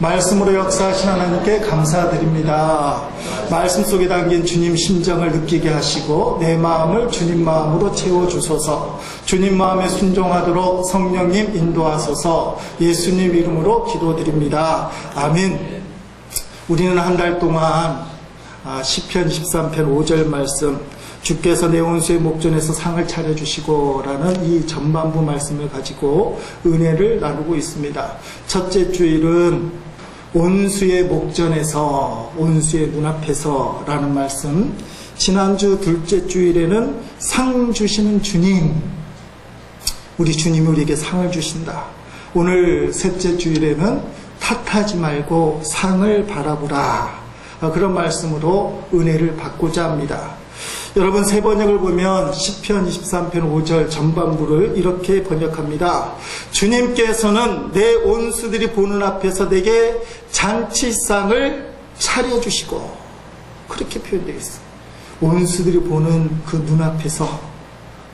말씀으로 역사하신 하나님께 감사드립니다. 말씀 속에 담긴 주님 심정을 느끼게 하시고 내 마음을 주님 마음으로 채워주소서. 주님 마음에 순종하도록 성령님 인도하소서. 예수님 이름으로 기도드립니다. 아멘. 우리는 한 달 동안 시편 23편 5절 말씀, 주께서 내 온수의 목전에서 상을 차려주시고 라는 이 전반부 말씀을 가지고 은혜를 나누고 있습니다. 첫째 주일은 온수의 목전에서, 온수의 눈앞에서 라는 말씀, 지난주 둘째 주일에는 상 주시는 주님, 우리 주님이 우리에게 상을 주신다. 오늘 셋째 주일에는 탓하지 말고 상을 바라보라, 그런 말씀으로 은혜를 받고자 합니다. 여러분, 새 번역을 보면 시편 23편 5절 전반부를 이렇게 번역합니다. 주님께서는 내 온수들이 보는 앞에서 내게 잔치상을 차려주시고, 그렇게 표현되어 있어요. 온수들이 보는 그 눈앞에서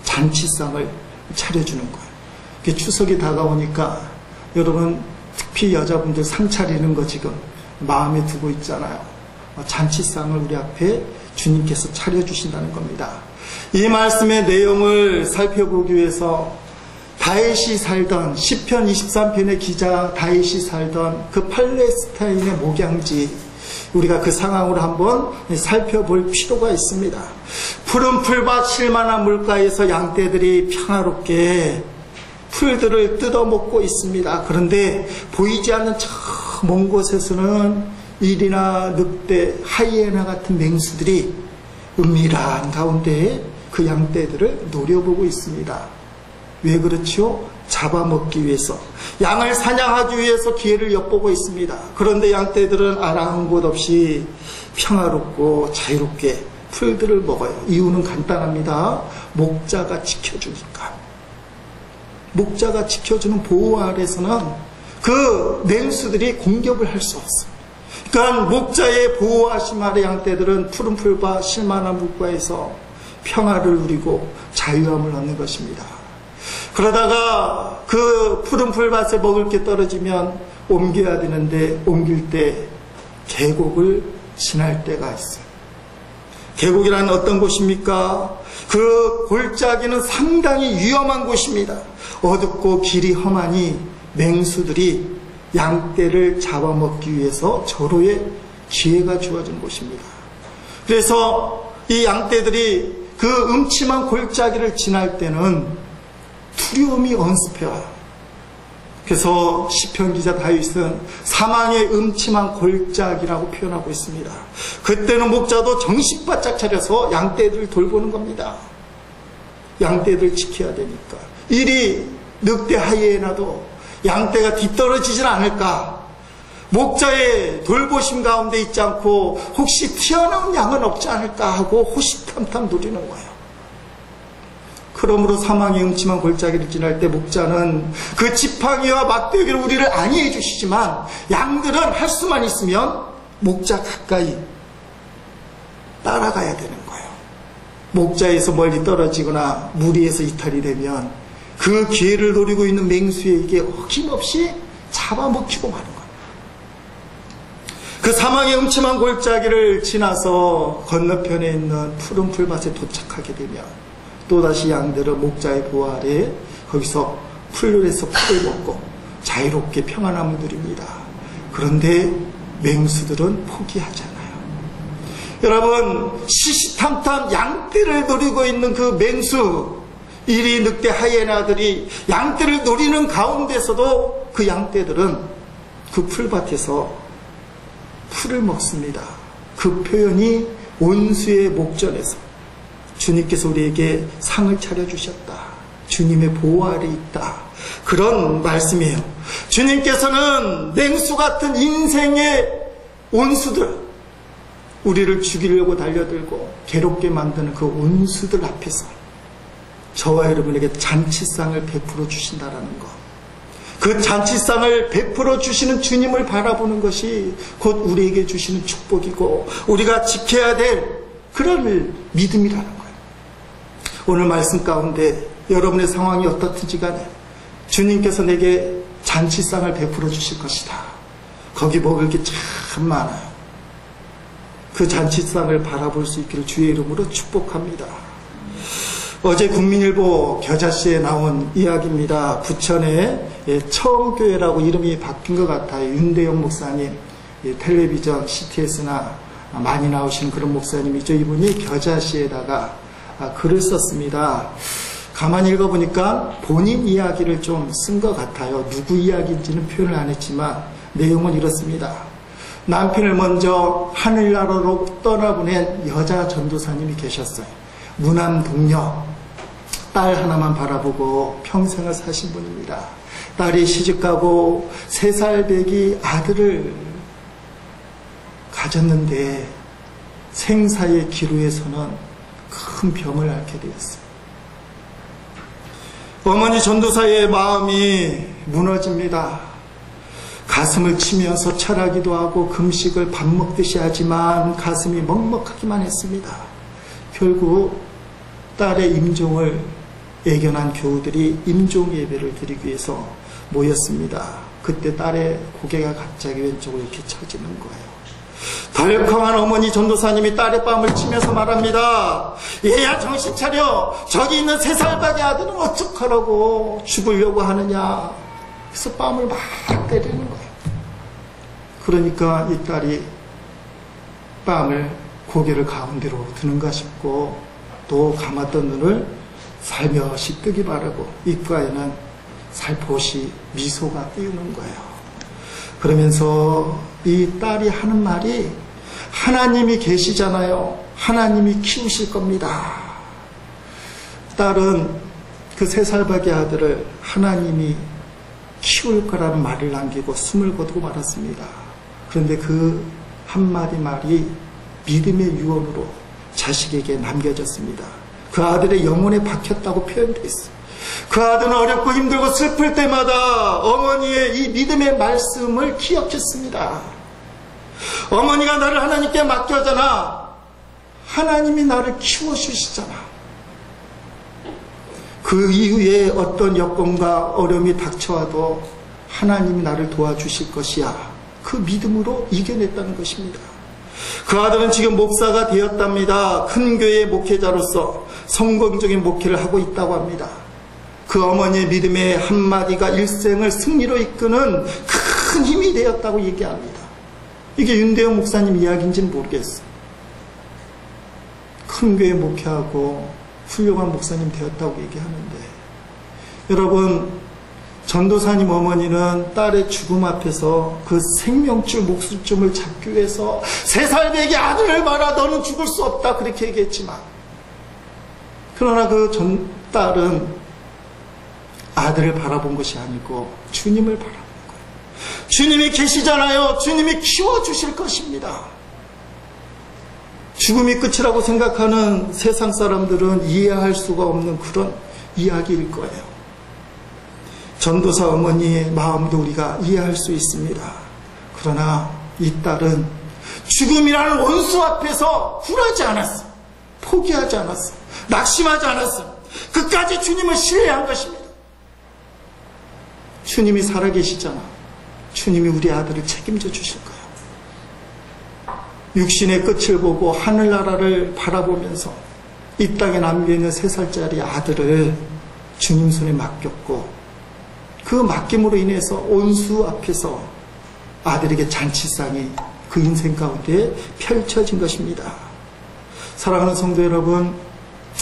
잔치상을 차려주는 거예요. 추석이 다가오니까 여러분, 특히 여자분들 상 차리는 거 지금 마음에 두고 있잖아요. 잔치상을 우리 앞에 주님께서 차려주신다는 겁니다. 이 말씀의 내용을 살펴보기 위해서 다윗이 살던, 시편 23편의 기자 다윗이 살던 그 팔레스타인의 목양지, 우리가 그 상황으로 한번 살펴볼 필요가 있습니다. 푸른 풀밭 쉴만한 물가에서 양떼들이 평화롭게 풀들을 뜯어먹고 있습니다. 그런데 보이지 않는 저 먼 곳에서는 일이나 늑대, 하이에나 같은 맹수들이 은밀한 가운데 그 양떼들을 노려보고 있습니다. 왜 그렇지요? 잡아먹기 위해서, 양을 사냥하기 위해서 기회를 엿보고 있습니다. 그런데 양떼들은 아랑곳 없이 평화롭고 자유롭게 풀들을 먹어요. 이유는 간단합니다. 목자가 지켜주니까. 목자가 지켜주는 보호 아래서는 그 맹수들이 공격을 할 수 없어요. 그러니까 목자의 보호하심 아래 양떼들은 푸른 풀과 쉴만한 물가에서 평화를 누리고 자유함을 얻는 것입니다. 그러다가 그 푸른 풀밭에 먹을 게 떨어지면 옮겨야 되는데 옮길 때 계곡을 지날 때가 있어요. 계곡이란 어떤 곳입니까? 그 골짜기는 상당히 위험한 곳입니다. 어둡고 길이 험하니 맹수들이 양떼를 잡아먹기 위해서 절호의 기회가 주어진 곳입니다. 그래서 이 양떼들이 그 음침한 골짜기를 지날 때는 두려움이 엄습해와요. 그래서 시편 기자 다윗은 사망의 음침한 골짜기라고 표현하고 있습니다. 그때는 목자도 정신 바짝 차려서 양떼들을 돌보는 겁니다. 양떼들 지켜야 되니까. 이리 늑대 하이에나도 양떼가 뒤떨어지질 않을까, 목자의 돌보심 가운데 있지 않고 혹시 튀어나온 양은 없지 않을까 하고 호시탐탐 누리는 거예요. 그러므로 사망의 음침한 골짜기를 지날 때 목자는 그 지팡이와 막대기로 우리를 안위해 주시지만 양들은 할 수만 있으면 목자 가까이 따라가야 되는 거예요. 목자에서 멀리 떨어지거나 무리에서 이탈이 되면 그 기회를 노리고 있는 맹수에게 어김없이 잡아먹히고 마는 거예요. 그 사망의 음침한 골짜기를 지나서 건너편에 있는 푸른 풀밭에 도착하게 되면 또다시 양들은 목자의 보호 아래 거기서 풀들에서 풀을 먹고 자유롭게 평안함을 누립니다. 그런데 맹수들은 포기하잖아요. 여러분, 시시탐탐 양떼를 노리고 있는 그 맹수, 이리 늑대 하이에나들이 양떼를 노리는 가운데서도 그 양떼들은 그 풀밭에서 풀을 먹습니다. 그 표현이 온수의 목전에서 주님께서 우리에게 상을 차려주셨다, 주님의 보호 아래 있다, 그런 말씀이에요. 주님께서는 맹수 같은 인생의 온수들, 우리를 죽이려고 달려들고 괴롭게 만드는 그 온수들 앞에서 저와 여러분에게 잔치상을 베풀어 주신다라는 것, 그 잔치상을 베풀어 주시는 주님을 바라보는 것이 곧 우리에게 주시는 축복이고 우리가 지켜야 될 그런 믿음이라는 거예요. 오늘 말씀 가운데 여러분의 상황이 어떻든지 간에 주님께서 내게 잔치상을 베풀어 주실 것이다, 거기 먹을 게 참 많아요. 그 잔치상을 바라볼 수 있기를 주의 이름으로 축복합니다. 어제 국민일보 겨자씨에 나온 이야기입니다. 부천에 처음교회라고 이름이 바뀐 것 같아요. 윤대영 목사님, 텔레비전 CTS나 많이 나오시는 그런 목사님이죠. 이분이 겨자씨에다가 글을 썼습니다. 가만히 읽어보니까 본인 이야기를 좀 쓴 것 같아요. 누구 이야기인지는 표현을 안 했지만 내용은 이렇습니다. 남편을 먼저 하늘나라로 떠나보낸 여자 전도사님이 계셨어요. 무남 동녀, 딸 하나만 바라보고 평생을 사신 분입니다. 딸이 시집가고 3살 배기 아들을 가졌는데 생사의 기로에서는 큰 병을 앓게 되었어요. 어머니 전도사의 마음이 무너집니다. 가슴을 치면서 철하기도 하고 금식을 밥 먹듯이 하지만 가슴이 먹먹하기만 했습니다. 결국 딸의 임종을 애견한 교우들이 임종 예배를 드리기 위해서 모였습니다. 그때 딸의 고개가 갑자기 왼쪽으로 이렇게 처지는 거예요. 덜컹한 어머니 전도사님이 딸의 뺨을 치면서 말합니다. 얘야 정신 차려. 저기 있는 3살밖에 아들은 어떡하라고 죽으려고 하느냐. 그래서 뺨을 막 때리는 거예요. 그러니까 이 딸이 뺨을 고개를 가운데로 드는가 싶고 또 감았던 눈을 살며시 뜨기 바라고 입가에는 살포시 미소가 띄우는 거예요. 그러면서 이 딸이 하는 말이 하나님이 계시잖아요. 하나님이 키우실 겁니다. 딸은 그 3살밖에 아들을 하나님이 키울 거라는 말을 남기고 숨을 거두고 말았습니다. 그런데 그 한마디 말이 믿음의 유언으로 자식에게 남겨졌습니다. 그 아들의 영혼에 박혔다고 표현되어 있어요. 그 아들은 어렵고 힘들고 슬플 때마다 어머니의 이 믿음의 말씀을 기억했습니다. 어머니가 나를 하나님께 맡겨잖아. 하나님이 나를 키워주시잖아. 그 이후에 어떤 여건과 어려움이 닥쳐와도 하나님이 나를 도와주실 것이야. 그 믿음으로 이겨냈다는 것입니다. 그 아들은 지금 목사가 되었답니다. 큰 교회의 목회자로서 성공적인 목회를 하고 있다고 합니다. 그 어머니의 믿음의 한마디가 일생을 승리로 이끄는 큰 힘이 되었다고 얘기합니다. 이게 윤대영 목사님 이야기인지는 모르겠어요. 큰 교회 목회하고 훌륭한 목사님 되었다고 얘기하는데, 여러분, 전도사님 어머니는 딸의 죽음 앞에서 그 생명줄 목숨줄을 잡기 위해서 3살 배기 아들을 봐라, 너는 죽을 수 없다, 그렇게 얘기했지만, 그러나 그 딸은 아들을 바라본 것이 아니고 주님을 바라본 거예요. 주님이 계시잖아요. 주님이 키워주실 것입니다. 죽음이 끝이라고 생각하는 세상 사람들은 이해할 수가 없는 그런 이야기일 거예요. 전도사 어머니의 마음도 우리가 이해할 수 있습니다. 그러나 이 딸은 죽음이라는 원수 앞에서 굴하지 않았어. 포기하지 않았어. 낙심하지 않았어. 끝까지 주님을 신뢰한 것입니다. 주님이 살아계시잖아. 주님이 우리 아들을 책임져 주실 거예요. 육신의 끝을 보고 하늘나라를 바라보면서 이 땅에 남겨있는 3살짜리 아들을 주님 손에 맡겼고, 그 맡김으로 인해서 온수 앞에서 아들에게 잔치상이 그 인생 가운데 펼쳐진 것입니다. 사랑하는 성도 여러분,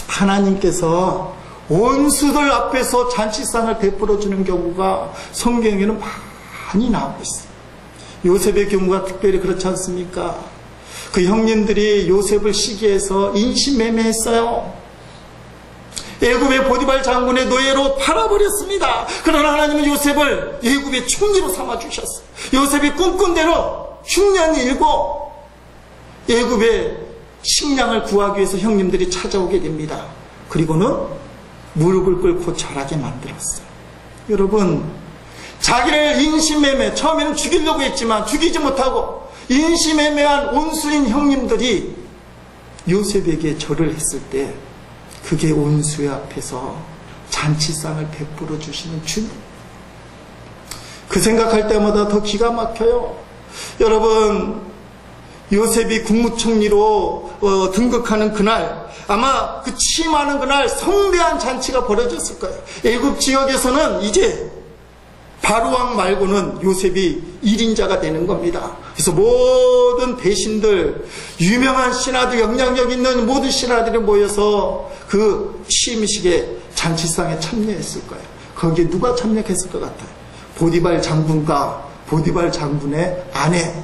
하나님께서 온수들 앞에서 잔치상을 베풀어 주는 경우가 성경에는 많이 나오고 있어요. 요셉의 경우가 특별히 그렇지 않습니까? 그 형님들이 요셉을 시기해서 인신매매했어요. 애굽의 보디발 장군의 노예로 팔아버렸습니다. 그러나 하나님은 요셉을 애굽의 총리로 삼아주셨어요. 요셉이 꿈꾼 대로 흉년이 일고 애굽의 식량을 구하기 위해서 형님들이 찾아오게 됩니다. 그리고는 무릎을 꿇고 절하게 만들었어요. 여러분, 자기를 인신매매, 처음에는 죽이려고 했지만 죽이지 못하고 인신매매한 온수인 형님들이 요셉에게 절을 했을 때 그게 온수 앞에서 잔치상을 베풀어 주시는 주님. 그 생각할 때마다 더 기가 막혀요. 여러분, 요셉이 국무총리로 등극하는 그날, 아마 그 취임하는 그날 성대한 잔치가 벌어졌을 거예요. 애굽 지역에서는 이제 바로왕 말고는 요셉이 1인자가 되는 겁니다. 그래서 모든 대신들, 유명한 신하들, 영향력 있는 모든 신하들이 모여서 그 취임식에 잔치상에 참여했을 거예요. 거기에 누가 참여했을 것 같아요? 보디발 장군과 보디발 장군의 아내.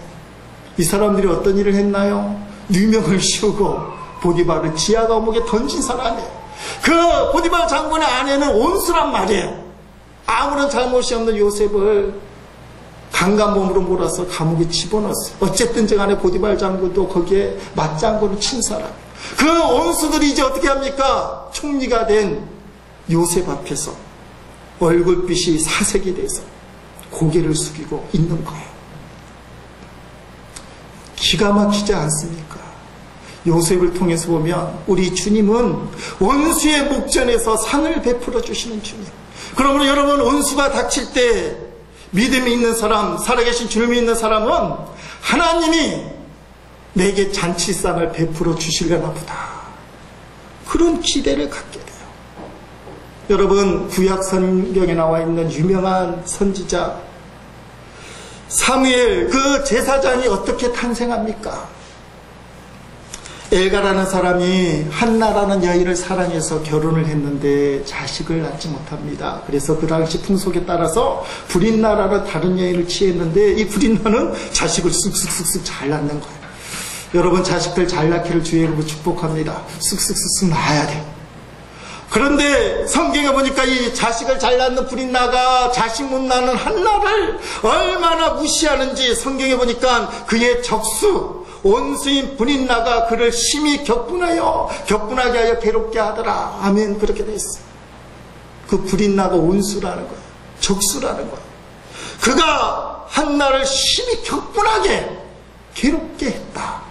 이 사람들이 어떤 일을 했나요? 누명을 씌우고 보디발을 지하 감옥에 던진 사람이에요. 그 보디발 장군의 아내는 온수란 말이에요. 아무런 잘못이 없는 요셉을 강간범으로 몰아서 감옥에 집어넣었어요. 어쨌든 간에 보디발 장군도 거기에 맞장구를 친 사람. 그 온수들이 이제 어떻게 합니까? 총리가 된 요셉 앞에서 얼굴빛이 사색이 돼서 고개를 숙이고 있는 거예요. 기가 막히지 않습니까? 요셉을 통해서 보면 우리 주님은 원수의 목전에서 상을 베풀어 주시는 주님. 그러므로 여러분, 원수가 닥칠 때 믿음이 있는 사람, 살아계신 주를 믿는 사람은 하나님이 내게 잔치상을 베풀어 주시려나 보다, 그런 기대를 갖게 돼요. 여러분, 구약 성경에 나와 있는 유명한 선지자 사무엘, 그 제사장이 어떻게 탄생합니까? 엘가라는 사람이 한나라는 여인을 사랑해서 결혼을 했는데 자식을 낳지 못합니다. 그래서 그 당시 풍속에 따라서 브릿나라는 다른 여인을 취했는데 이 브릿나는 자식을 쑥쑥쑥쑥 잘 낳는 거예요. 여러분, 자식들 잘 낳기를 주의 이름으로 축복합니다. 쑥쑥쑥쑥 낳아야 돼요. 그런데 성경에 보니까 이 자식을 잘 낳는 브릿나가 자식 못 낳는 한나를 얼마나 무시하는지 성경에 보니까 그의 적수, 온수인 브릿나가 그를 심히 격분하게 하여 괴롭게 하더라. 아멘. 그렇게 돼 있어요. 그 브릿나가 온수라는 거예요. 적수라는 거예요. 그가 한나를 심히 격분하게 괴롭게 했다.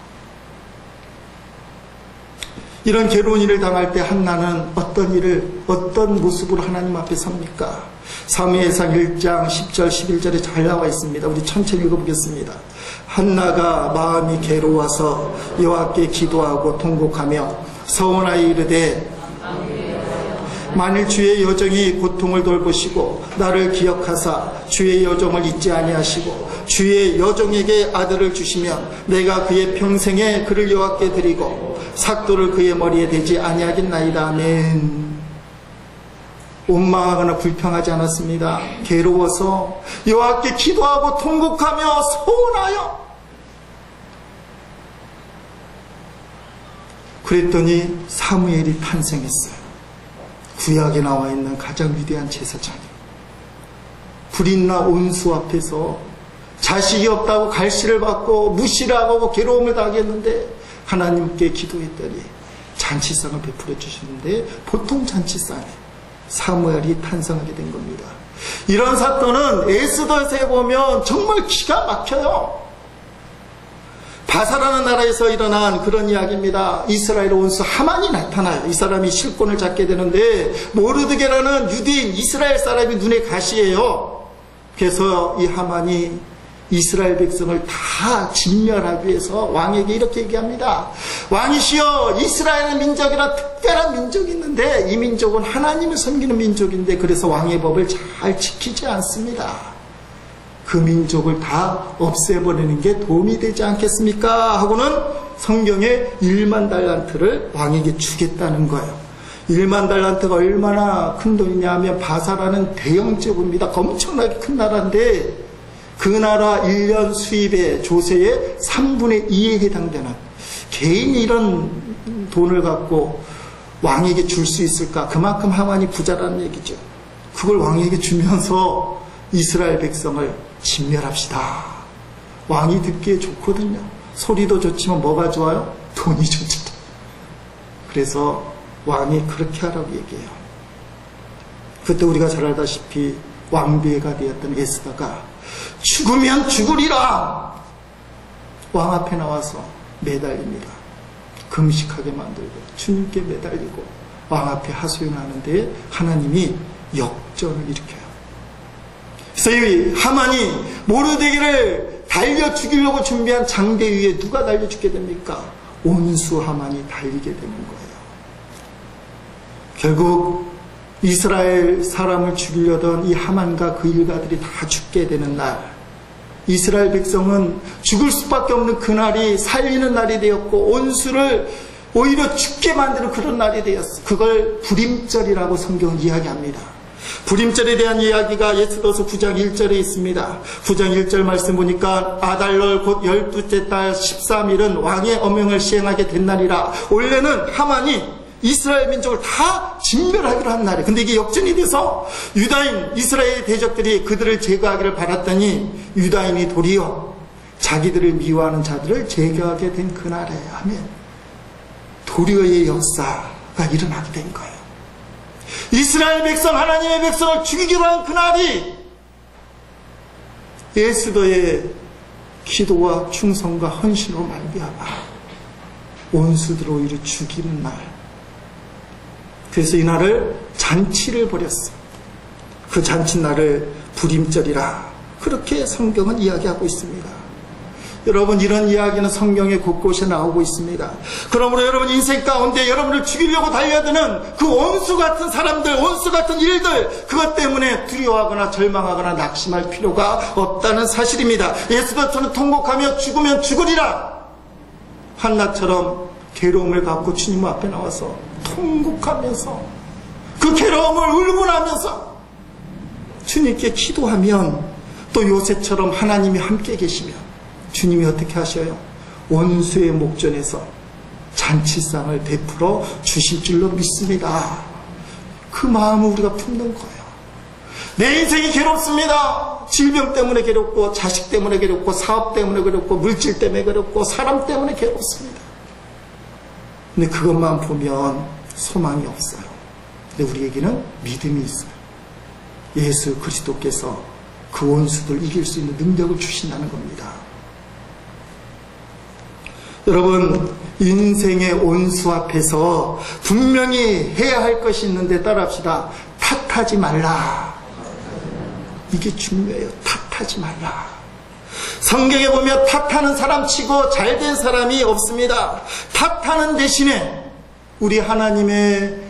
이런 괴로운 일을 당할 때 한나는 어떤 모습으로 하나님 앞에 섭니까? 사무엘상 1장 10절 11절에 잘 나와 있습니다. 우리 천천히 읽어보겠습니다. 한나가 마음이 괴로워서 여호와께 기도하고 통곡하며 서원하여 이르되, 만일 주의 여정이 고통을 돌보시고 나를 기억하사 주의 여정을 잊지 아니하시고 주의 여정에게 아들을 주시면 내가 그의 평생에 그를 여호와께 드리고 삭도를 그의 머리에 대지 아니하겠나이다. 아멘. 원망하거나 불평하지 않았습니다. 괴로워서 여호와께 기도하고 통곡하며 소원하여. 그랬더니 사무엘이 탄생했어요. 구약에 나와 있는 가장 위대한 제사장이에요. 브릿나 온수 앞에서 자식이 없다고 갈시를 받고 무시를 하고 괴로움을 당했는데 하나님께 기도했더니 잔치상을 베풀어 주시는데 보통 잔치상에 사무엘이 탄생하게 된 겁니다. 이런 사건은 에스더서에 보면 정말 기가 막혀요. 바사라는 나라에서 일어난 그런 이야기입니다. 이스라엘 온수 하만이 나타나요. 이 사람이 실권을 잡게 되는데 모르드게라는 유대인 이스라엘 사람이 눈에 가시예요. 그래서 이 하만이 이스라엘 백성을 다 진멸하기 위해서 왕에게 이렇게 얘기합니다. 왕이시여, 이스라엘 민족이라 특별한 민족이 있는데 이 민족은 하나님을 섬기는 민족인데 그래서 왕의 법을 잘 지키지 않습니다. 그 민족을 다 없애버리는 게 도움이 되지 않겠습니까? 하고는 성경에 1만 달란트를 왕에게 주겠다는 거예요. 1만 달란트가 얼마나 큰 돈이냐 하면 바사라는 대형 제국입니다. 엄청나게 큰 나라인데 그 나라 1년 수입의 조세의 3분의 2에 해당되는, 개인이 이런 돈을 갖고 왕에게 줄 수 있을까? 그만큼 하만이 부자라는 얘기죠. 그걸 왕에게 주면서 이스라엘 백성을 진멸합시다. 왕이 듣기에 좋거든요. 소리도 좋지만 뭐가 좋아요? 돈이 좋죠. 그래서 왕이 그렇게 하라고 얘기해요. 그때 우리가 잘 알다시피 왕비가 되었던 에스더가 죽으면 죽으리라 왕 앞에 나와서 매달립니다. 금식하게 만들고 주님께 매달리고 왕 앞에 하소연하는데 하나님이 역전을 일으켜요. 그래서 이 하만이 모르드게를 달려 죽이려고 준비한 장대 위에 누가 달려 죽게 됩니까? 온수 하만이 달리게 되는 거예요. 결국 이스라엘 사람을 죽이려던 이 하만과 그 일가들이 다 죽게 되는 날, 이스라엘 백성은 죽을 수밖에 없는 그날이 살리는 날이 되었고 온수를 오히려 죽게 만드는 그런 날이 되었어. 그걸 불임절이라고 성경은 이야기합니다. 불임절에 대한 이야기가 에스더서 9장 1절에 있습니다. 9장 1절 말씀 보니까 아달월 곧 12째 달 13일은 왕의 어명을 시행하게 된 날이라. 원래는 하만이 이스라엘 민족을 다 진멸하기로 한 날이에요. 근데 이게 역전이 돼서 유다인 이스라엘 대적들이 그들을 제거하기를 바랐더니 유다인이 도리어 자기들을 미워하는 자들을 제거하게 된 그날에 아멘. 도리어의 역사가 일어나게 된 거예요. 이스라엘 백성, 하나님의 백성을 죽이기로 한 그날이 에스더의 기도와 충성과 헌신으로 말미암아 원수들을 오히려 죽이는 날. 그래서 이날을 잔치를 벌였어. 그 잔치날을 불임절이라 그렇게 성경은 이야기하고 있습니다. 여러분, 이런 이야기는 성경의 곳곳에 나오고 있습니다. 그러므로 여러분 인생 가운데 여러분을 죽이려고 달려드는 그 원수 같은 사람들, 원수 같은 일들, 그것 때문에 두려워하거나 절망하거나 낙심할 필요가 없다는 사실입니다. 에스더처럼 통곡하며 죽으면 죽으리라. 한나처럼 괴로움을 갖고 주님 앞에 나와서 통곡하면서 그 괴로움을 울분하면서 주님께 기도하면, 또 요새처럼 하나님이 함께 계시면 주님이 어떻게 하셔요? 원수의 목전에서 잔치상을 베풀어 주실 줄로 믿습니다. 그 마음을 우리가 품는 거예요. 내 인생이 괴롭습니다. 질병 때문에 괴롭고, 자식 때문에 괴롭고, 사업 때문에 괴롭고, 물질 때문에 괴롭고, 사람 때문에 괴롭습니다. 근데 그것만 보면 소망이 없어요. 근데 우리에게는 믿음이 있어요. 예수 그리스도께서 그 원수들 이길 수 있는 능력을 주신다는 겁니다. 여러분, 인생의 원수 앞에서 분명히 해야 할 것이 있는데 따라합시다. 탓하지 말라. 이게 중요해요. 탓하지 말라. 성경에 보면 탓하는 사람 치고 잘된 사람이 없습니다. 탓하는 대신에 우리 하나님의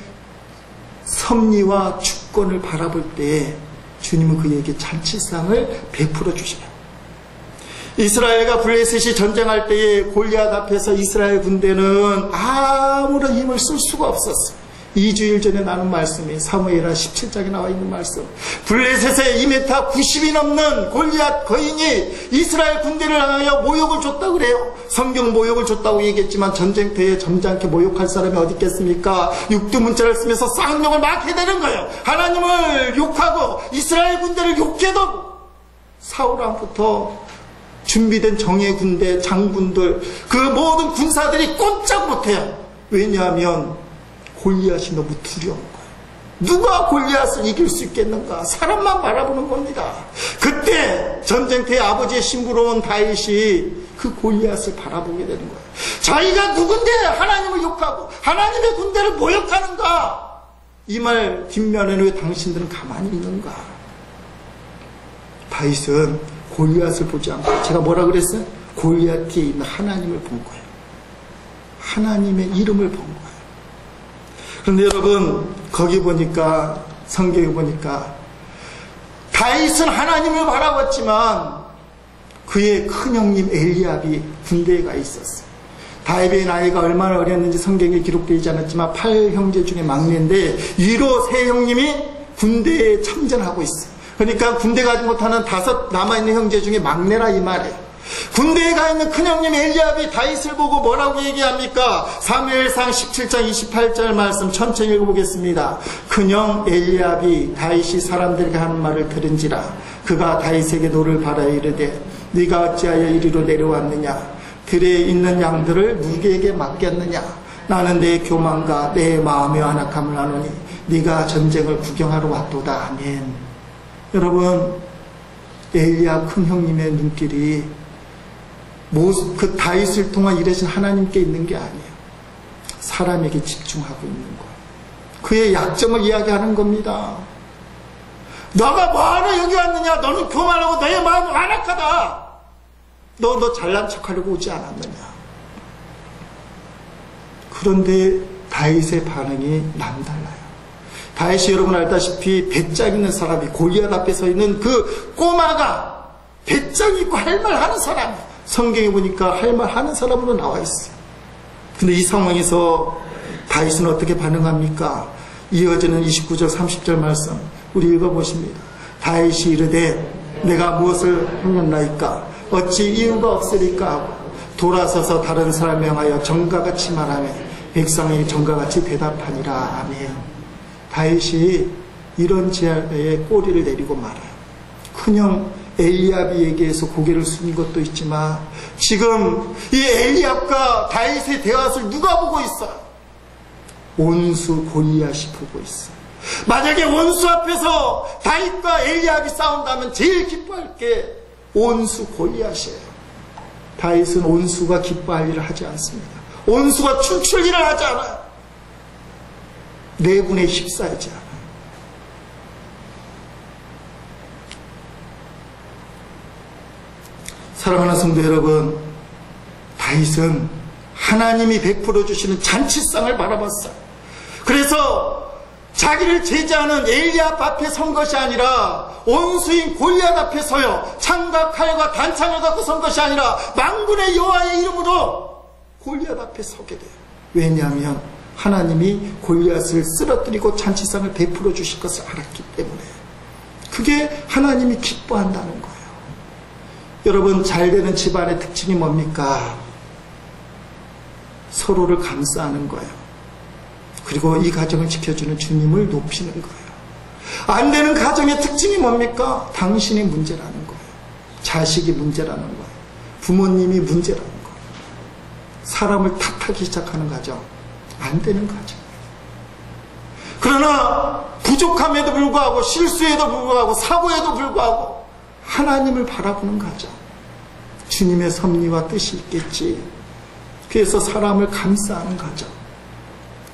섭리와 주권을 바라볼 때에 주님은 그에게 잔치상을 베풀어 주시며, 이스라엘과 블레셋이 전쟁할 때에 골리앗 앞에서 이스라엘 군대는 아무런 힘을 쓸 수가 없었어요. 2주일 전에 나눈 말씀이 사무엘하 17장에 나와 있는 말씀. 블레셋의 2m 90이 넘는 골리앗 거인이 이스라엘 군대를 향하여 모욕을 줬다고 그래요. 성경 모욕을 줬다고 얘기했지만 전쟁터에 점잖게 모욕할 사람이 어디 있겠습니까? 육두문자를 쓰면서 쌍욕을 막 해대는 거예요. 하나님을 욕하고 이스라엘 군대를 욕해도 사울 왕부터 준비된 정예 군대, 장군들, 그 모든 군사들이 꼼짝 못해요. 왜냐하면 골리앗이 너무 두려운 거예요. 누가 골리앗을 이길 수 있겠는가? 사람만 바라보는 겁니다. 그때 전쟁터에 아버지의 신부로운 다윗이 그 골리앗을 바라보게 되는 거예요. 자기가 누군데 하나님을 욕하고 하나님의 군대를 모욕하는가? 이 말 뒷면에는 왜 당신들은 가만히 있는가? 다윗은 골리앗을 보지 않고, 제가 뭐라 그랬어요? 골리앗 뒤에 있는 하나님을 본 거예요. 하나님의 이름을 본 거예요. 그런데 여러분, 거기 보니까, 성경에 보니까 다윗은 하나님을 바라봤지만 그의 큰형님 엘리압이 군대에 가 있었어요. 다윗의 나이가 얼마나 어렸는지 성경에 기록되지 않았지만 8형제 중에 막내인데 위로 3형님이 군대에 참전하고 있어요. 그러니까 군대 가지 못하는 5 남아있는 형제 중에 막내라 이 말이에요. 군대에 가 있는 큰형님 엘리압이 다윗을 보고 뭐라고 얘기합니까? 사무엘상 17장 28절 말씀 천천히 읽어보겠습니다. 큰형 엘리압이 다윗이 사람들에게 하는 말을 들은지라 그가 다윗에게 노를 바라 이르되 네가 어찌하여 이리로 내려왔느냐? 들에 있는 양들을 누구에게 맡겼느냐? 나는 내 교만과 내 마음의 완악함을 아노니 네가 전쟁을 구경하러 왔도다. 아멘. 여러분, 엘리압 큰형님의 눈길이 그 다윗을 통한 일하신 하나님께 있는 게 아니에요. 사람에게 집중하고 있는 거예요. 그의 약점을 이야기하는 겁니다. 너가 뭐하러 여기 왔느냐? 너는 교만하고 너의 마음이 완악하다. 너 잘난 척하려고 오지 않았느냐? 그런데 다윗의 반응이 남달라요. 다윗이 여러분 알다시피 배짱 있는 사람이, 골리앗 앞에 서 있는 그 꼬마가 배짱 있고 할 말 하는 사람, 성경에 보니까 할 말 하는 사람으로 나와 있어요. 근데 이 상황에서 다윗은 어떻게 반응합니까? 이어지는 29절 30절 말씀 우리 읽어보십니다. 다윗이 이르되 내가 무엇을 행했나이까? 어찌 이유가 없으리까 하고 돌아서서 다른 사람을 향하여 정가같이 말하며 백성에게 정가같이 대답하니라. 아멘. 다윗이 이런 제할배에 꼬리를 내리고 말아요. 그냥 엘리압에게서 고개를 숙인 것도 있지만 지금 이 엘리압과 다윗의 대화를 누가 보고 있어요? 온수 골리앗이 보고 있어요. 만약에 온수 앞에서 다윗과 엘리압이 싸운다면 제일 기뻐할 게 온수 골리앗이에요. 다윗은 온수가 기뻐할 일을 하지 않습니다. 온수가 춤출 일을 하지 않아요. 내분에 휩싸이지 않아요. 사랑하는 성도 여러분, 다윗은 하나님이 베풀어 주시는 잔치상을 바라봤어요. 그래서 자기를 제지하는 엘리압 앞에 선 것이 아니라 온수인 골리앗 앞에 서요, 창과 칼과 단창을 갖고 선 것이 아니라 만군의 여호와의 이름으로 골리앗 앞에 서게 돼요. 왜냐하면 하나님이 골리앗을 쓰러뜨리고 잔치상을 베풀어 주실 것을 알았기 때문에. 그게 하나님이 기뻐한다는 거예요. 여러분, 잘되는 집안의 특징이 뭡니까? 서로를 감싸는 거예요. 그리고 이 가정을 지켜주는 주님을 높이는 거예요. 안 되는 가정의 특징이 뭡니까? 당신이 문제라는 거예요. 자식이 문제라는 거예요. 부모님이 문제라는 거예요. 사람을 탓하기 시작하는 가정, 안 되는 가정. 그러나 부족함에도 불구하고, 실수에도 불구하고, 사고에도 불구하고 하나님을 바라보는 가정, 주님의 섭리와 뜻이 있겠지. 그래서 사람을 감싸는 가정,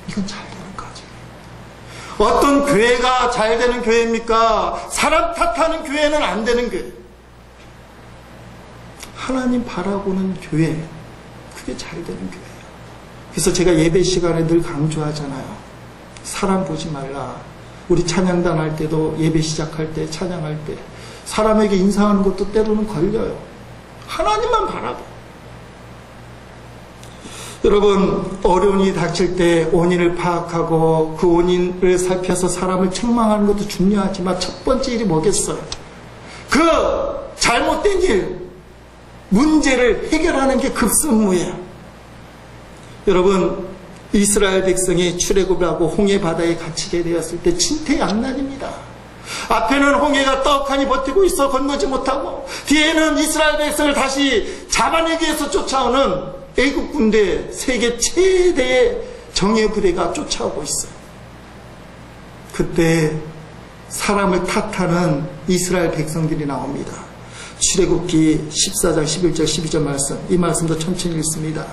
이건 잘 되는 가정이에요. 어떤 교회가 잘 되는 교회입니까? 사람 탓하는 교회는 안 되는 교회. 하나님 바라보는 교회, 그게 잘 되는 교회예요. 그래서 제가 예배 시간에 늘 강조하잖아요. 사람 보지 말라. 우리 찬양단 할 때도, 예배 시작할 때, 찬양할 때 사람에게 인사하는 것도 때로는 걸려요. 하나님만 바라봐. 여러분, 어려운 일이 닥칠 때 원인을 파악하고 그 원인을 살펴서 사람을 책망하는 것도 중요하지만 첫 번째 일이 뭐겠어요? 그 잘못된 일, 문제를 해결하는 게 급선무예요. 여러분, 이스라엘 백성이 출애굽을 하고 홍해 바다에 갇히게 되었을 때 진퇴양난입니다. 앞에는 홍해가 떡하니 버티고 있어 건너지 못하고, 뒤에는 이스라엘 백성을 다시 잡아내기 위해서 쫓아오는 애국 군대, 세계 최대의 정예 부대가 쫓아오고 있어요. 그때 사람을 탓하는 이스라엘 백성들이 나옵니다. 출애굽기 14장 11절 12절 말씀, 이 말씀도 천천히 읽습니다.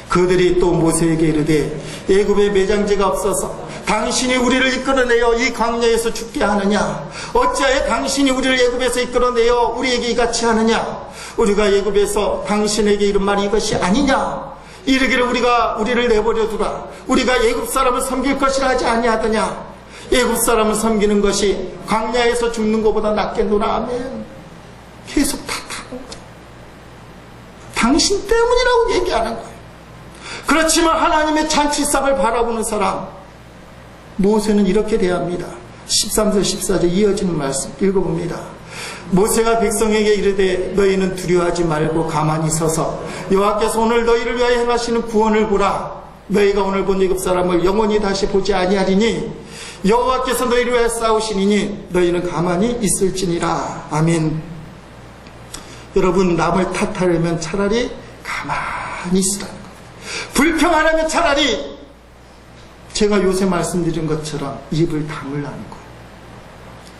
그들이 또 모세에게 이르되 애굽에 매장지가 없어서 당신이 우리를 이끌어내어 이 광야에서 죽게 하느냐? 어찌하여 당신이 우리를 애굽에서 이끌어내어 우리에게 이같이 하느냐? 우리가 애굽에서 당신에게 이른 말이 이것이 아니냐? 이르기를 우리를 내버려 두라. 우리가 애굽 사람을 섬길 것이라 하지 아니하더냐? 애굽 사람을 섬기는 것이 광야에서 죽는 것보다 낫겠노라. 아멘. 계속 탓하는 거예요. 당신 때문이라고 얘기하는 거예요. 그렇지만 하나님의 잔치상을 바라보는 사람, 모세는 이렇게 대합니다. 13절 14절 이어지는 말씀 읽어봅니다. 모세가 백성에게 이르되 너희는 두려워하지 말고 가만히 서서 여호와께서 오늘 너희를 위하여 행하시는 구원을 보라. 너희가 오늘 본 애굽 사람을 영원히 다시 보지 아니하리니 여호와께서 너희를 위하여 싸우시니니 너희는 가만히 있을지니라. 아멘. 여러분, 남을 탓하려면 차라리 가만히 있으라는 거예요. 불평하려면 차라리 제가 요새 말씀드린 것처럼 입을 다물라는 거예요.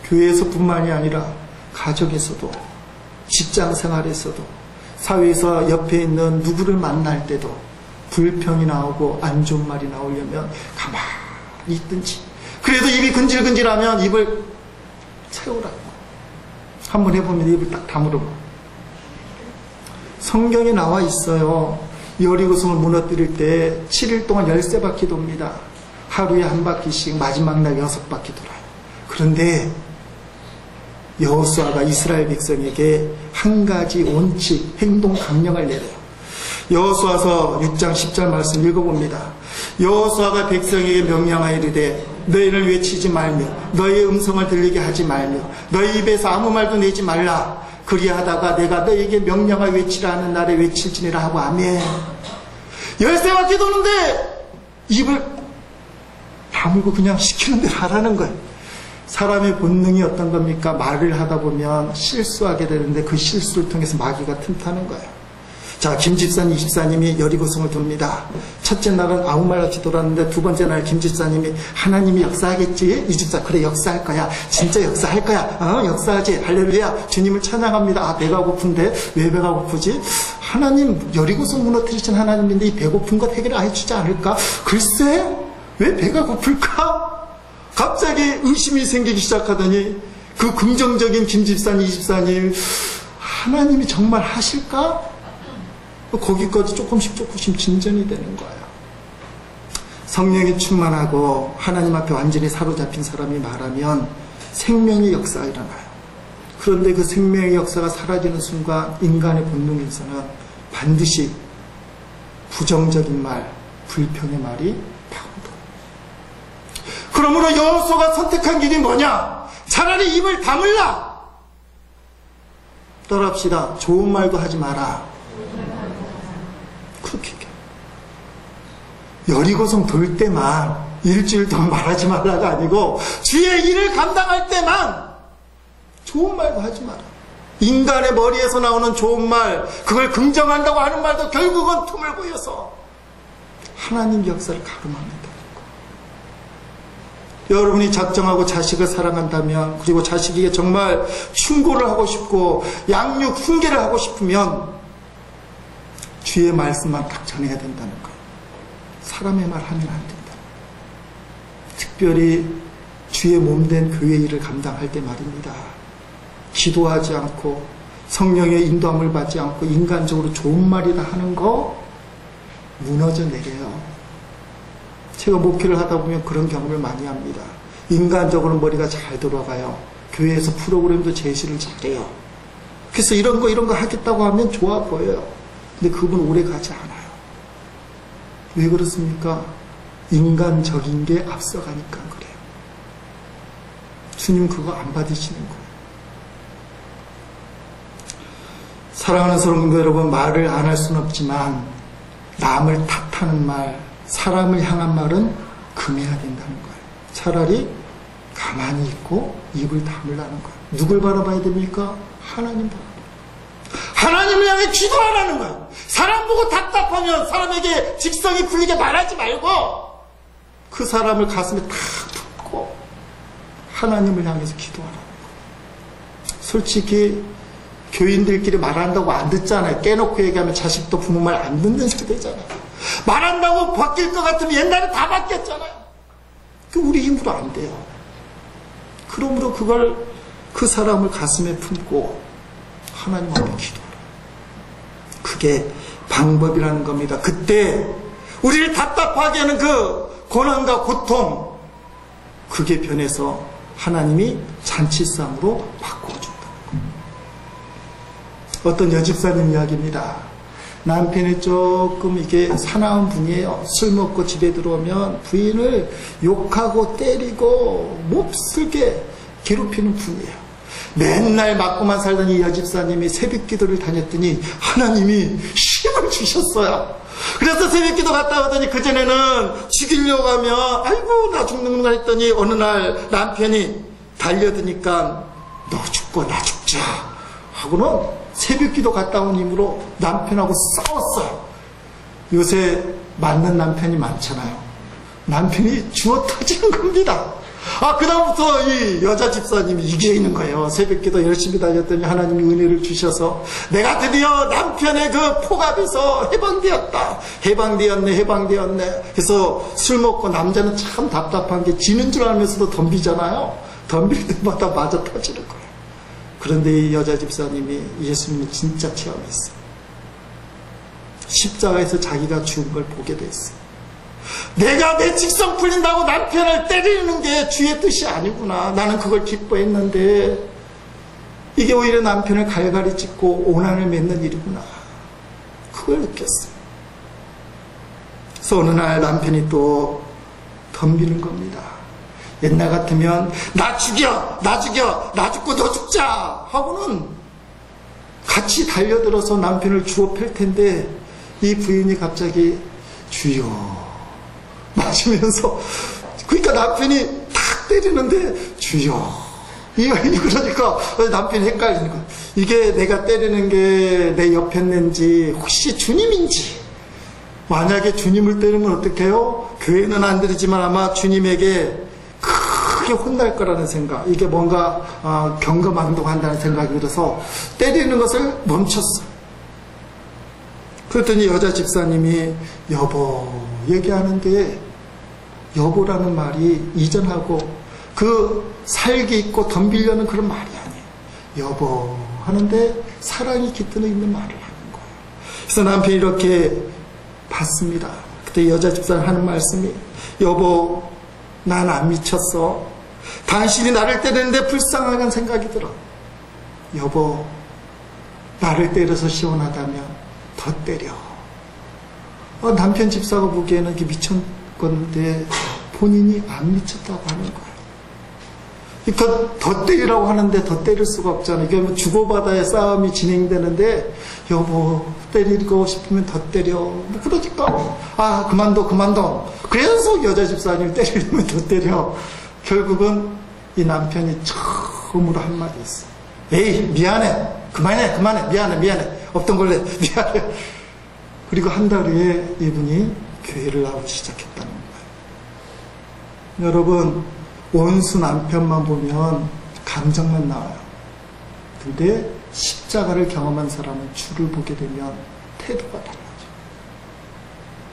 교회에서뿐만이 아니라 가정에서도, 직장 생활에서도, 사회에서 옆에 있는 누구를 만날 때도 불평이 나오고 안 좋은 말이 나오려면 가만히 있든지, 그래도 입이 근질근질하면 입을 채우라고. 한번 해보면 입을 딱 다물어. 성경에 나와 있어요. 여리고성을 무너뜨릴 때 7일 동안 13바퀴 돕니다. 하루에 한 바퀴씩 마지막 날 6바퀴 돌아요. 그런데 여호수아가 이스라엘 백성에게 한 가지 원칙, 행동 강령을 내려요. 여호수아서 6장 10절 말씀 읽어봅니다. 여호수아가 백성에게 명령하여 이르되 너희를 외치지 말며 너희의 음성을 들리게 하지 말며 너희 입에서 아무 말도 내지 말라. 그리하다가 내가 너희에게 명령하여 외치라 하는 날에 외칠지니라 하고 아멘. 13바퀴 도는데 입을 다물고 그냥 시키는 대로 하라는 거예요. 사람의 본능이 어떤 겁니까? 말을 하다 보면 실수하게 되는데 그 실수를 통해서 마귀가 틈타는 거예요. 자, 김집사님, 이집사님이 여리고성을 돕니다. 첫째 날은 아무 말 없이 돌았는데 두 번째 날 김집사님이 하나님이 역사하겠지? 이집사 그래 역사할 거야. 진짜 역사할 거야. 역사하지. 할렐루야. 주님을 찬양합니다. 아, 배가 고픈데 왜 배가 고프지? 하나님 여리고성 무너뜨리신 하나님인데 이 배고픈 것 해결을 해주지 않을까? 글쎄 왜 배가 고플까? 갑자기 의심이 생기기 시작하더니 그 긍정적인 김집사님, 이집사님 하나님이 정말 하실까? 거기까지 조금씩 진전이 되는 거예요. 성령이 충만하고 하나님 앞에 완전히 사로잡힌 사람이 말하면 생명의 역사가 일어나요. 그런데 그 생명의 역사가 사라지는 순간 인간의 본능에서는 반드시 부정적인 말, 불평의 말이 나온다. 그러므로 여호수아가 선택한 길이 뭐냐? 차라리 입을 다물라. 따라합시다. 좋은 말도 하지 마라. 그렇게 여리고성 돌 때만 일주일 동안 말하지 말라가 아니고 주의 일을 감당할 때만 좋은 말도 하지 마라. 인간의 머리에서 나오는 좋은 말, 그걸 긍정한다고 하는 말도 결국은 틈을 보여서 하나님 역사를 가름합니다. 여러분이 작정하고 자식을 사랑한다면, 그리고 자식에게 정말 충고를 하고 싶고 양육 훈계를 하고 싶으면 주의 말씀만 딱 전해야 된다는 거예요. 사람의 말 하면 안 된다. 특별히 주의 몸된 교회 일을 감당할 때 말입니다. 기도하지 않고 성령의 인도함을 받지 않고 인간적으로 좋은 말이라 하는 거 무너져 내려요. 제가 목회를 하다 보면 그런 경험을 많이 합니다. 인간적으로 머리가 잘 돌아가요. 교회에서 프로그램도 제시를 잘해요. 그래서 이런 거 하겠다고 하면 좋아 보여요. 근데 그분 오래 가지 않아요. 왜 그렇습니까? 인간적인 게 앞서가니까 그래요. 주님 그거 안 받으시는 거예요. 사랑하는 성도 여러분, 말을 안 할 수는 없지만 남을 탓하는 말, 사람을 향한 말은 금해야 된다는 거예요. 차라리 가만히 있고 입을 다물라는 거예요. 누굴 바라봐야 됩니까? 하나님 바라봐요. 하나님을 향해 기도하라는 거예요. 사람 보고 답답하면 사람에게 직성이 풀리게 말하지 말고 그 사람을 가슴에 탁 품고 하나님을 향해서 기도하라는 거예요. 솔직히 교인들끼리 말한다고 안 듣잖아요. 깨놓고 얘기하면 자식도 부모 말 안 듣는 세대잖아요. 말한다고 바뀔 것 같으면 옛날에 다 바뀌었잖아요. 그 우리 힘으로 안 돼요. 그러므로 그걸 그 사람을 가슴에 품고 하나님 앞에 기도하라. 그게 방법이라는 겁니다. 그때 우리를 답답하게 하는 그 고난과 고통, 그게 변해서 하나님이 잔치상으로 바꿔준다. 어떤 여집사님 이야기입니다. 남편이 조금 이게 사나운 분이에요. 술 먹고 집에 들어오면 부인을 욕하고 때리고 몹쓸게 괴롭히는 분이에요. 맨날 맞고만 살던 이 여집사님이 새벽기도를 다녔더니 하나님이 힘을 주셨어요. 그래서 새벽기도 갔다 오더니 그전에는 죽이려고 하면 아이고 나 죽는구나 했더니 어느 날 남편이 달려드니까 너 죽고 나 죽자 하고는 새벽기도 갔다 온 이후로 남편하고 싸웠어요. 요새 맞는 남편이 많잖아요. 남편이 주워 터지는 겁니다. 그다음부터 이 여자 집사님이 이게 있는 거예요. 새벽기도 열심히 다녔더니 하나님이 은혜를 주셔서 내가 드디어 남편의 그 폭압에서 해방되었다. 해방되었네. 그래서 술 먹고 남자는 참 답답한 게 지는 줄 알면서도 덤비잖아요. 덤빌 때마다 맞아 터지는 거예요. 그런데 이 여자 집사님이 예수님을 진짜 체험했어요. 십자가에서 자기가 죽은 걸 보게 됐어요. 내가 내 직성 풀린다고 남편을 때리는 게 주의 뜻이 아니구나. 나는 그걸 기뻐했는데 이게 오히려 남편을 갈갈이 찢고 오난을 맺는 일이구나. 그걸 느꼈어요. 그래서 어느 날 남편이 또 덤비는 겁니다. 옛날 같으면 나 죽여, 나 죽여, 나 죽고 너 죽자 하고는 같이 달려들어서 남편을 주워 팰 텐데 이 부인이 갑자기 주여 맞으면서, 그러니까 남편이 탁 때리는데 주여, 그러니까 남편이 헷갈리는 거야. 이게 내가 때리는 게 내 옆에 있는지 혹시 주님인지. 만약에 주님을 때리면 어떡해요? 교회는 안 드리지만 아마 주님에게 크게 혼날 거라는 생각, 이게 뭔가 경거망동한다는 생각이 들어서 때리는 것을 멈췄어. 그랬더니 여자 집사님이 여보 얘기하는데, 여보라는 말이 이전하고 그 살기 있고 덤비려는 그런 말이 아니에요. 여보 하는데 사랑이 깃들어 있는 말을 하는 거예요. 그래서 남편이 이렇게 받습니다. 그때 여자 집사님 하는 말씀이, 여보 난 안 미쳤어. 당신이 나를 때리는데 불쌍하다는 생각이 들어. 여보 나를 때려서 시원하다면 더 때려. 남편 집사가 보기에는 이게 미쳤건데 본인이 안 미쳤다고 하는 거예요. 그러니까 더 때리라고 하는데 더 때릴 수가 없잖아요. 이게 뭐 주고받아야 싸움이 진행되는데 여보 때리고 싶으면 더 때려. 뭐 그러니까 그만둬. 그래서 여자 집사님 때리려면 더 때려. 결국은 이 남편이 처음으로 한마디 했어. 에이 미안해. 그만해. 미안해. 없던 걸래. 미안해. 그리고 한 달 후에 이분이 교회를 나오기 시작했다는 거예요. 여러분, 원수 남편만 보면 감정만 나와요. 근데 십자가를 경험한 사람은 주를 보게 되면 태도가 달라져요.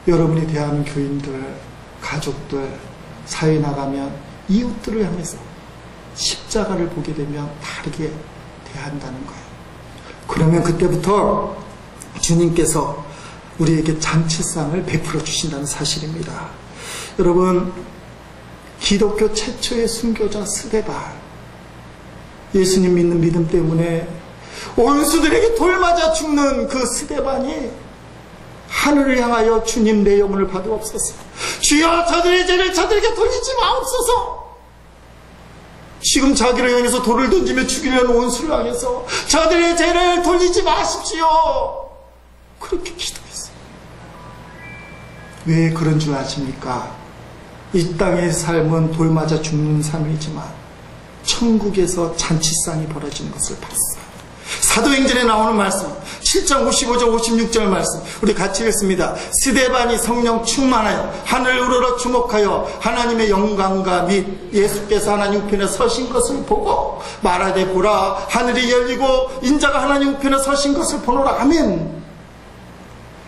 여러분이 대하는 교인들, 가족들, 사회 나가면 이웃들을 향해서 십자가를 보게 되면 다르게 대한다는 거예요. 그러면 그때부터 주님께서 우리에게 잔치상을 베풀어 주신다는 사실입니다. 여러분, 기독교 최초의 순교자 스데반, 예수님 믿는 믿음 때문에 원수들에게 돌 맞아 죽는 그 스데반이 하늘을 향하여 주님 내 영혼을 받으옵소서. 주여 저들의 죄를 저들에게 돌리지 마옵소서. 지금 자기를 향해서 돌을 던지며 죽이려는 원수를 향해서 저들의 죄를 돌리지 마십시오. 그렇게 기도했어요. 왜 그런 줄 아십니까? 이 땅의 삶은 돌 맞아 죽는 삶이지만 천국에서 잔치상이 벌어지는 것을 봤어요. 사도행전에 나오는 말씀 7장 55절 56절 말씀 우리 같이 읽습니다. 스데반이 성령 충만하여 하늘을 우러러 주목하여 하나님의 영광과 및 예수께서 하나님 우편에 서신 것을 보고 말하되 보라 하늘이 열리고 인자가 하나님 우편에 서신 것을 보노라. 아멘.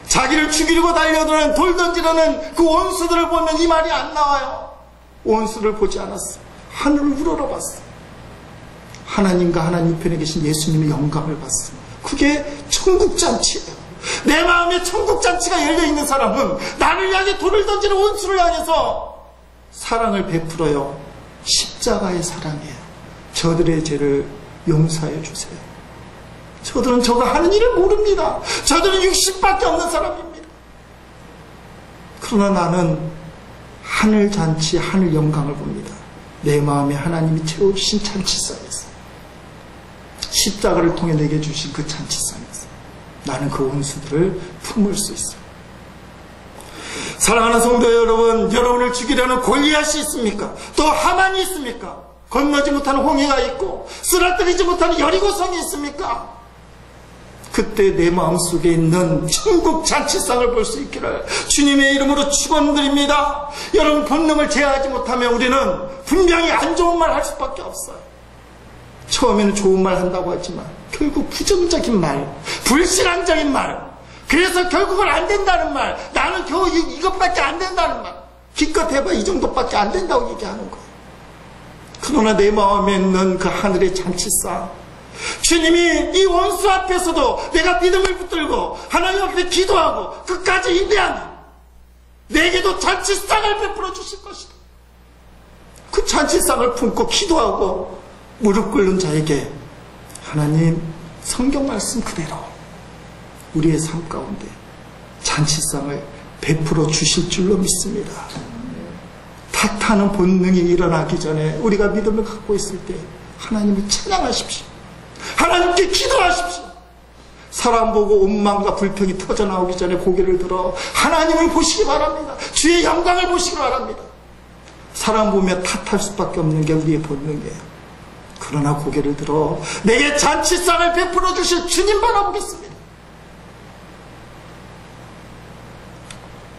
자기를 죽이려고 달려드는 돌 던지려는 그 원수들을 보면 이 말이 안 나와요. 원수를 보지 않았어. 하늘을 우러러봤어. 하나님과 하나님 우편에 계신 예수님의 영광을 봤어. 그게 천국잔치예요. 내 마음에 천국잔치가 열려있는 사람은 나를 향해 돌을 던지는 원수를 향해서 사랑을 베풀어요. 십자가의 사랑이에요. 저들의 죄를 용서해 주세요. 저들은 저가 하는 일을 모릅니다. 저들은 60밖에 없는 사람입니다. 그러나 나는 하늘 잔치, 하늘 영광을 봅니다. 내 마음에 하나님이 채워주신 잔치상에서, 십자가를 통해 내게 주신 그 잔치상에서 나는 그 원수들을 품을 수 있어요. 사랑하는 성도 여러분, 여러분을 죽이려는 골리앗이 있습니까? 또 하만이 있습니까? 건너지 못하는 홍해가 있고 쓰러뜨리지 못하는 여리고성이 있습니까? 그때 내 마음속에 있는 천국 잔치상을 볼 수 있기를 주님의 이름으로 축원드립니다. 여러분, 본능을 제어하지 못하면 우리는 분명히 안 좋은 말 할 수밖에 없어요. 처음에는 좋은 말 한다고 하지만 결국 부정적인 말, 불신앙적인 말, 그래서 결국은 안 된다는 말, 나는 겨우 이것밖에 안 된다는 말, 기껏 해봐 이 정도밖에 안 된다고 얘기하는 거예요. 그러나 내 마음에 있는 그 하늘의 잔치상, 주님이 이 원수 앞에서도 내가 믿음을 붙들고 하나님 앞에 기도하고 끝까지 인내하면 내게도 잔치상을 베풀어 주실 것이다. 그 잔치상을 품고 기도하고 무릎 꿇는 자에게 하나님 성경 말씀 그대로 우리의 삶 가운데 잔치상을 베풀어 주실 줄로 믿습니다. 탓하는 본능이 일어나기 전에 우리가 믿음을 갖고 있을 때 하나님을 찬양하십시오. 하나님께 기도하십시오. 사람 보고 원망과 불평이 터져나오기 전에 고개를 들어 하나님을 보시기 바랍니다. 주의 영광을 보시기 바랍니다. 사람 보며 탓할 수밖에 없는 게 우리의 본능이에요. 그러나 고개를 들어 내게 잔치상을 베풀어 주실 주님 바라보겠습니다.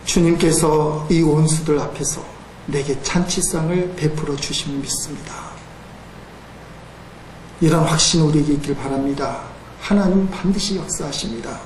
주님께서 이 원수들 앞에서 내게 잔치상을 베풀어 주심을 믿습니다. 이런 확신 우리에게 있길 바랍니다. 하나님은 반드시 역사하십니다.